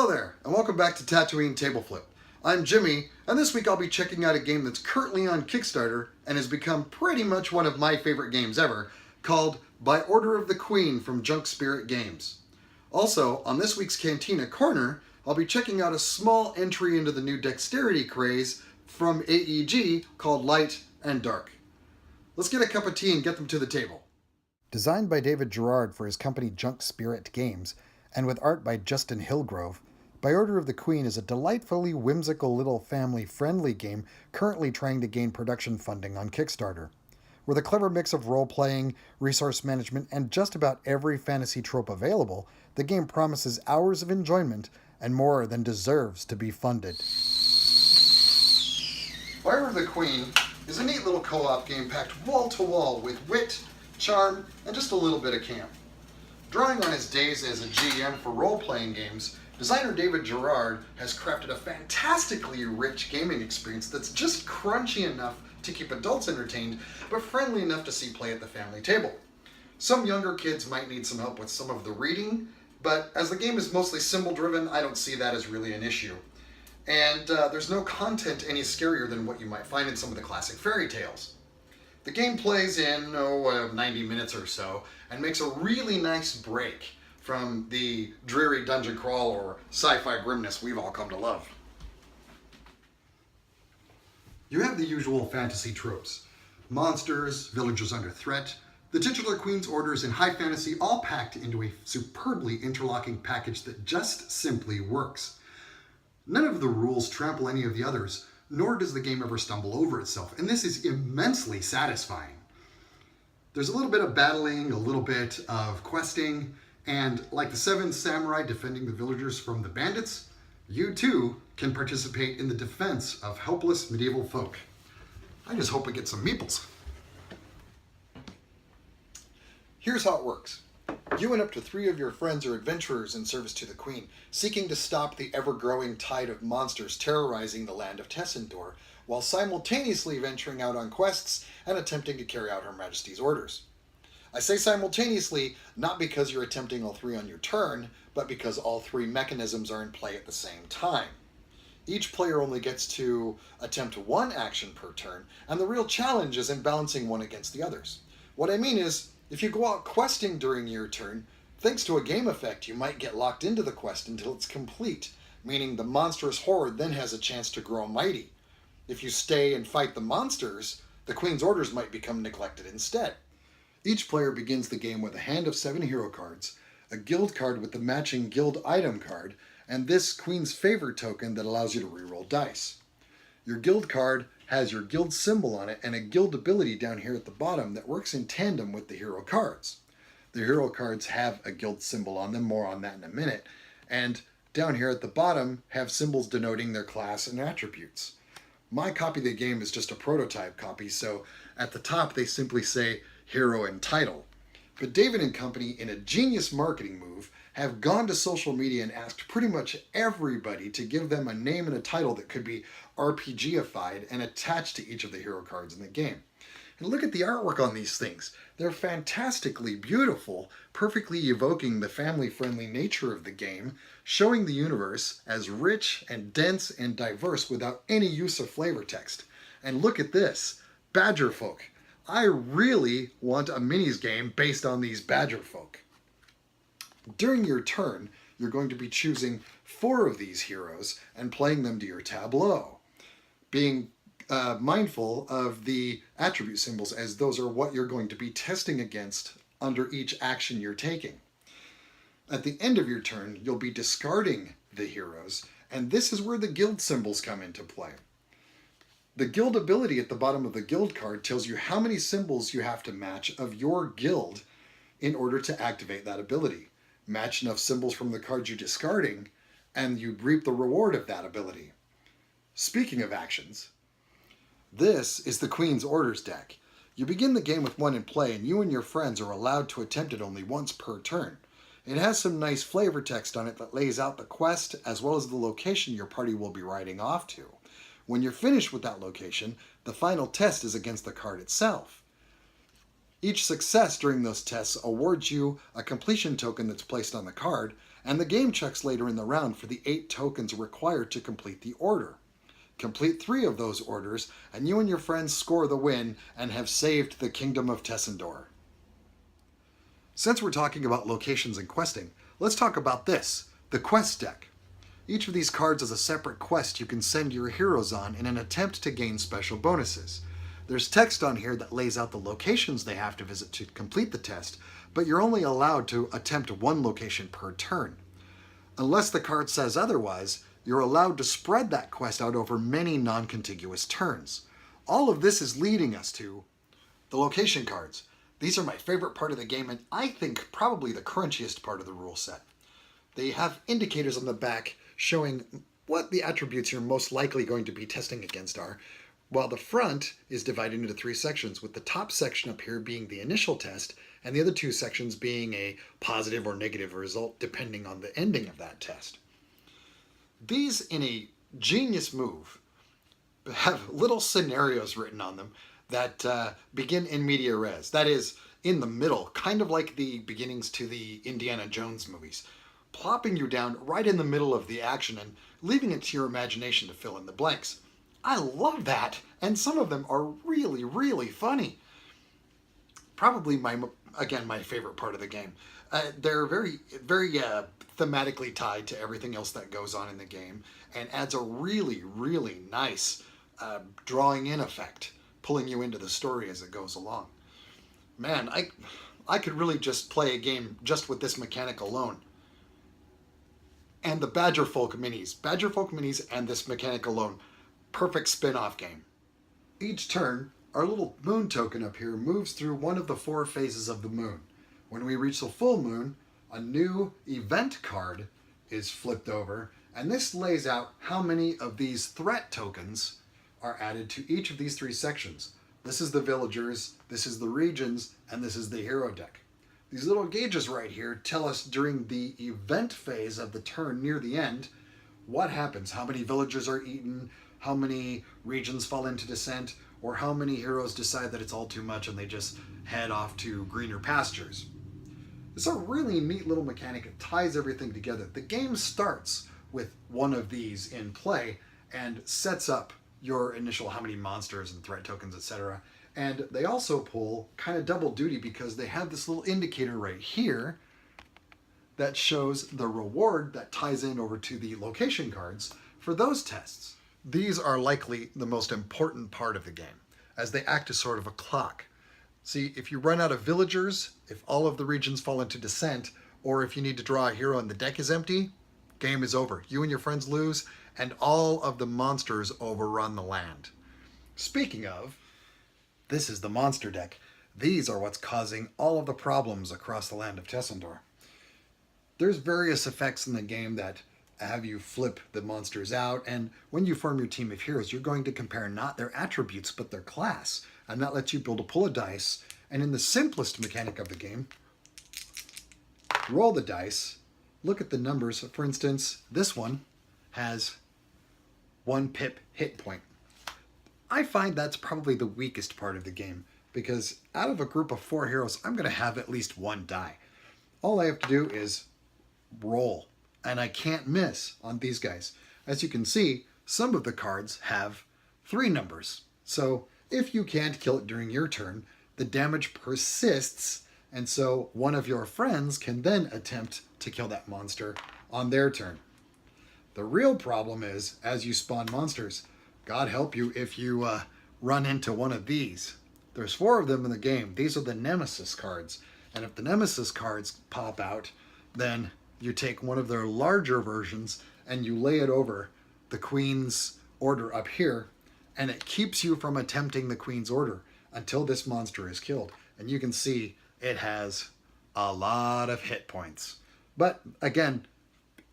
Hello there, and welcome back to Tatooine Tableflip. I'm Jimmie, and this week I'll be checking out a game that's currently on Kickstarter and has become pretty much one of my favorite games ever, called By Order of the Queen from Junk Spirit Games. Also, on this week's Cantina Corner, I'll be checking out a small entry into the new dexterity craze from AEG called Light and Dark. Let's get a cup of tea and get them to the table. Designed by David Gerard for his company Junk Spirit Games, and with art by Justin Hillgrove, By Order of the Queen is a delightfully whimsical little family-friendly game currently trying to gain production funding on Kickstarter. With a clever mix of role-playing, resource management, and just about every fantasy trope available, the game promises hours of enjoyment and more than deserves to be funded. By Order of the Queen is a neat little co-op game packed wall-to-wall with wit, charm, and just a little bit of camp. Drawing on his days as a GM for role-playing games, designer David Gerard has crafted a fantastically rich gaming experience that's just crunchy enough to keep adults entertained, but friendly enough to see play at the family table. Some younger kids might need some help with some of the reading, but as the game is mostly symbol-driven, I don't see that as really an issue. And there's no content any scarier than what you might find in some of the classic fairy tales. The game plays in 90 minutes or so, and makes a really nice break from the dreary dungeon crawl or sci-fi grimness we've all come to love. You have the usual fantasy tropes. Monsters, villagers under threat, the titular queen's orders, and high fantasy all packed into a superbly interlocking package that just simply works. None of the rules trample any of the others, nor does the game ever stumble over itself, and this is immensely satisfying. There's a little bit of battling, a little bit of questing, and like the 7 samurai defending the villagers from the bandits, you too can participate in the defense of helpless medieval folk. I just hope we get some meeples. Here's how it works. You and up to 3 of your friends are adventurers in service to the Queen, seeking to stop the ever-growing tide of monsters terrorizing the land of Tessendor, while simultaneously venturing out on quests and attempting to carry out Her Majesty's orders. I say simultaneously not because you're attempting all 3 on your turn, but because all 3 mechanisms are in play at the same time. Each player only gets to attempt 1 action per turn, and the real challenge is in balancing one against the others. What I mean is, if you go out questing during your turn, thanks to a game effect, you might get locked into the quest until it's complete, meaning the monstrous horde then has a chance to grow mighty. If you stay and fight the monsters, the Queen's orders might become neglected instead. Each player begins the game with a hand of 7 hero cards, a guild card with the matching guild item card, and this Queen's Favor token that allows you to reroll dice. Your guild card has your guild symbol on it and a guild ability down here at the bottom that works in tandem with the hero cards. The hero cards have a guild symbol on them, more on that in a minute, and down here at the bottom have symbols denoting their class and attributes. My copy of the game is just a prototype copy, so at the top they simply say hero and title. But David and company, in a genius marketing move, have gone to social media and asked pretty much everybody to give them a name and a title that could be RPG-ified and attached to each of the hero cards in the game. And look at the artwork on these things. They're fantastically beautiful, perfectly evoking the family-friendly nature of the game, showing the universe as rich and dense and diverse without any use of flavor text. And look at this, Badger Folk. I really want a minis game based on these Badger Folk. During your turn, you're going to be choosing 4 of these heroes and playing them to your tableau, being mindful of the attribute symbols, as those are what you're going to be testing against under each action you're taking. At the end of your turn, you'll be discarding the heroes, and this is where the guild symbols come into play. The guild ability at the bottom of the guild card tells you how many symbols you have to match of your guild in order to activate that ability. Match enough symbols from the cards you're discarding, and you reap the reward of that ability. Speaking of actions, this is the Queen's Orders deck. You begin the game with 1 in play, and you and your friends are allowed to attempt it only once per turn. It has some nice flavor text on it that lays out the quest as well as the location your party will be riding off to. When you're finished with that location, the final test is against the card itself. Each success during those tests awards you a completion token that's placed on the card, and the game checks later in the round for the 8 tokens required to complete the order. Complete 3 of those orders, and you and your friends score the win and have saved the Kingdom of Tessendor. Since we're talking about locations and questing, let's talk about this, the quest deck. Each of these cards is a separate quest you can send your heroes on in an attempt to gain special bonuses. There's text on here that lays out the locations they have to visit to complete the test, but you're only allowed to attempt 1 location per turn. Unless the card says otherwise, you're allowed to spread that quest out over many non-contiguous turns. All of this is leading us to the location cards. These are my favorite part of the game, and I think probably the crunchiest part of the rule set. They have indicators on the back showing what the attributes you're most likely going to be testing against are, while the front is divided into 3 sections, with the top section up here being the initial test, and the other 2 sections being a positive or negative result depending on the ending of that test. These, in a genius move, have little scenarios written on them that begin in media res. That is, in the middle, kind of like the beginnings to the Indiana Jones movies, plopping you down right in the middle of the action and leaving it to your imagination to fill in the blanks. I love that, and some of them are really, really funny. Probably my favorite part of the game. They're very, very thematically tied to everything else that goes on in the game, and adds a really, really nice drawing in effect, pulling you into the story as it goes along. Man, I could really just play a game just with this mechanic alone. And the Badger Folk Minis and this mechanic alone, perfect spin-off game. Each turn, our little moon token up here moves through one of the 4 phases of the moon. When we reach the full moon, a new event card is flipped over, and this lays out how many of these threat tokens are added to each of these 3 sections. This is the villagers, this is the regions, and this is the hero deck. These little gauges right here tell us during the event phase of the turn near the end what happens, how many villagers are eaten, how many regions fall into descent, or how many heroes decide that it's all too much and they just head off to greener pastures. It's a really neat little mechanic. It ties everything together. The game starts with one of these in play and sets up your initial how many monsters and threat tokens, etc. And they also pull kind of double duty because they have this little indicator right here that shows the reward that ties in over to the location cards for those tests. These are likely the most important part of the game, as they act as sort of a clock. See, if you run out of villagers, if all of the regions fall into descent, or if you need to draw a hero and the deck is empty, game is over. You and your friends lose, and all of the monsters overrun the land. Speaking of, this is the monster deck. These are what's causing all of the problems across the land of Tessendor. There's various effects in the game that have you flip the monsters out, and when you form your team of heroes, you're going to compare not their attributes, but their class, and that lets you build a pool of dice, and in the simplest mechanic of the game, roll the dice, look at the numbers. For instance, this one has 1 pip hit point. I find that's probably the weakest part of the game, because out of a group of 4 heroes, I'm going to have at least 1 die. All I have to do is roll, and I can't miss on these guys. As you can see, some of the cards have 3 numbers. So if you can't kill it during your turn, the damage persists, and so one of your friends can then attempt to kill that monster on their turn. The real problem is, as you spawn monsters, God help you if you run into one of these. There's 4 of them in the game. These are the Nemesis cards. And if the Nemesis cards pop out, then you take one of their larger versions and you lay it over the Queen's order up here, and it keeps you from attempting the Queen's order until this monster is killed. And you can see it has a lot of hit points. But again,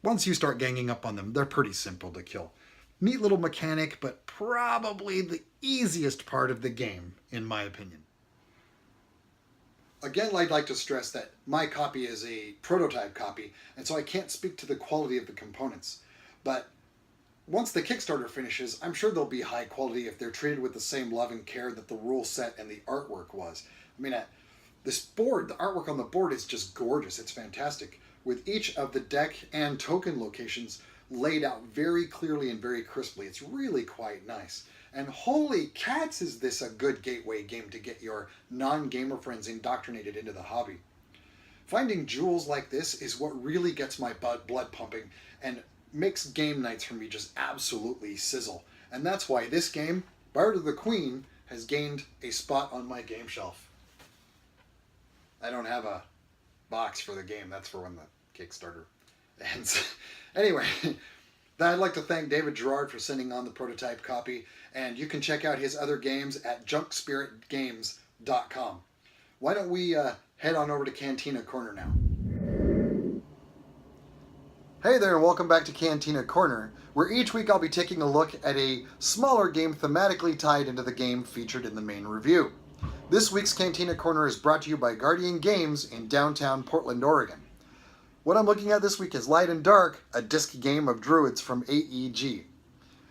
once you start ganging up on them, they're pretty simple to kill. Neat little mechanic, but probably the easiest part of the game, in my opinion. Again, I'd like to stress that my copy is a prototype copy, and so I can't speak to the quality of the components. But once the Kickstarter finishes, I'm sure they'll be high quality if they're treated with the same love and care that the rule set and the artwork was. I mean, this board, the artwork on the board is just gorgeous. It's fantastic. with each of the deck and token locations laid out very clearly and very crisply. It's really quite nice. And holy cats, is this a good gateway game to get your non-gamer friends indoctrinated into the hobby. Finding jewels like this is what really gets my blood pumping and makes game nights for me just absolutely sizzle. And that's why this game, Bard of the Queen, has gained a spot on my game shelf. I don't have a box for the game. That's for when the Kickstarter ends. Anyway, I'd like to thank David Gerard for sending on the prototype copy, and you can check out his other games at junkspiritgames.com. Why don't we head on over to Cantina Corner now? Hey there, and welcome back to Cantina Corner, where each week I'll be taking a look at a smaller game thematically tied into the game featured in the main review. This week's Cantina Corner is brought to you by Guardian Games in downtown Portland, Oregon. What I'm looking at this week is Light and Dark, a disc game of druids from AEG.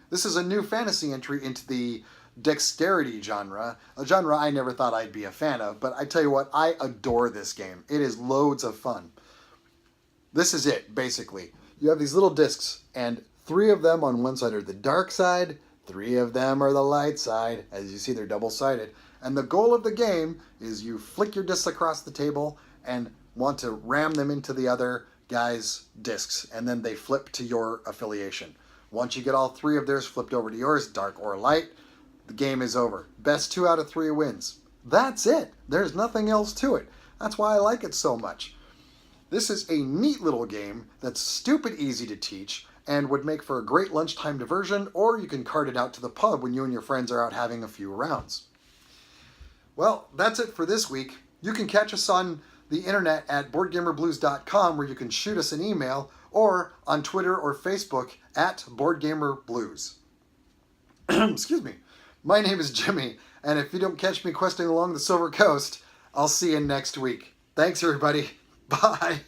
This is a new fantasy entry into the dexterity genre, a genre I never thought I'd be a fan of, but I tell you what, I adore this game. It is loads of fun. This is it, basically. You have these little discs, and 3 of them on one side are the dark side, 3 of them are the light side. As you see, they're double-sided. And the goal of the game is you flick your discs across the table and want to ram them into the other guy's discs, and then they flip to your affiliation. Once you get all 3 of theirs flipped over to yours, dark or light, the game is over. Best 2 out of 3 wins. That's it. There's nothing else to it. That's why I like it so much. This is a neat little game that's stupid easy to teach and would make for a great lunchtime diversion, or you can cart it out to the pub when you and your friends are out having a few rounds. Well, that's it for this week. You can catch us on the internet at boardgamerblues.com, where you can shoot us an email, or on Twitter or Facebook at boardgamerblues. Excuse me. My name is Jimmie, and if you don't catch me questing along the Silver Coast, I'll see you next week. Thanks, everybody. Bye.